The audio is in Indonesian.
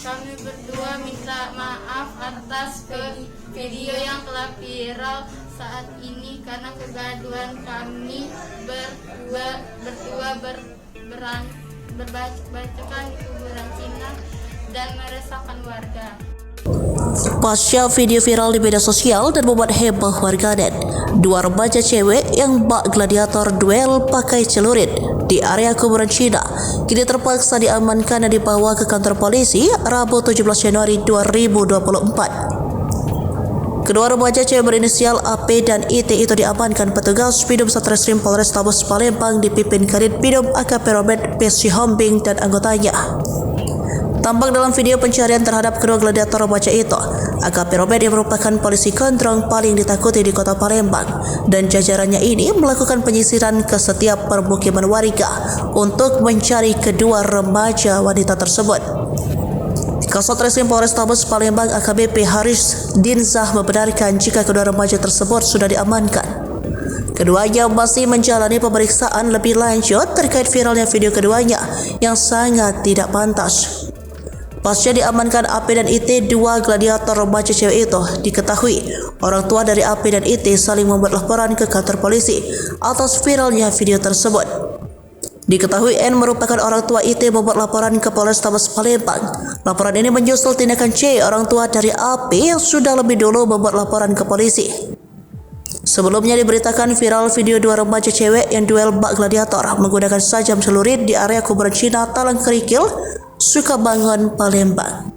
Kami berdua minta maaf atas video yang telah viral saat ini karena kegaduhan kami berdua berbacokan di kuburan Cina dan meresahkan warga. Pasca video viral di media sosial dan membuat heboh warganet, dua remaja cewek yang bak gladiator duel pakai celurit di area kuburan Cina kini terpaksa diamankan dan dibawa ke kantor polisi Rabu 17 Januari 2024. Kedua remaja cewek berinisial AP dan IT itu diamankan petugas Pidum Satreskrim Polrestabes Palembang dipimpin Kadit Pidum AKP Robert P. Sihombing dan anggotanya. Tampak dalam video pencarian terhadap kedua gladiator remaja itu, AKP Robert yang merupakan polisi gondrong paling ditakuti di kota Palembang dan jajarannya ini melakukan penyisiran ke setiap permukiman warga untuk mencari kedua remaja wanita tersebut. Kasat Reskrim Polrestabes Palembang AKBP Haris Dinzah membenarkan jika kedua remaja tersebut sudah diamankan. Keduanya masih menjalani pemeriksaan lebih lanjut terkait viralnya video keduanya yang sangat tidak pantas. Pasca diamankan AP dan IT, dua gladiator remaja cewek itu, diketahui orang tua dari AP dan IT saling membuat laporan ke kantor polisi atas viralnya video tersebut. Diketahui N merupakan orang tua IT membuat laporan ke Polrestabes Palembang. Laporan ini menyusul tindakan C, orang tua dari AP yang sudah lebih dulu membuat laporan ke polisi. Sebelumnya diberitakan viral video dua remaja cewek yang duel bak gladiator menggunakan sajam celurit di area kuburan Cina Talang Kerikil, Sukabangun, Palembang.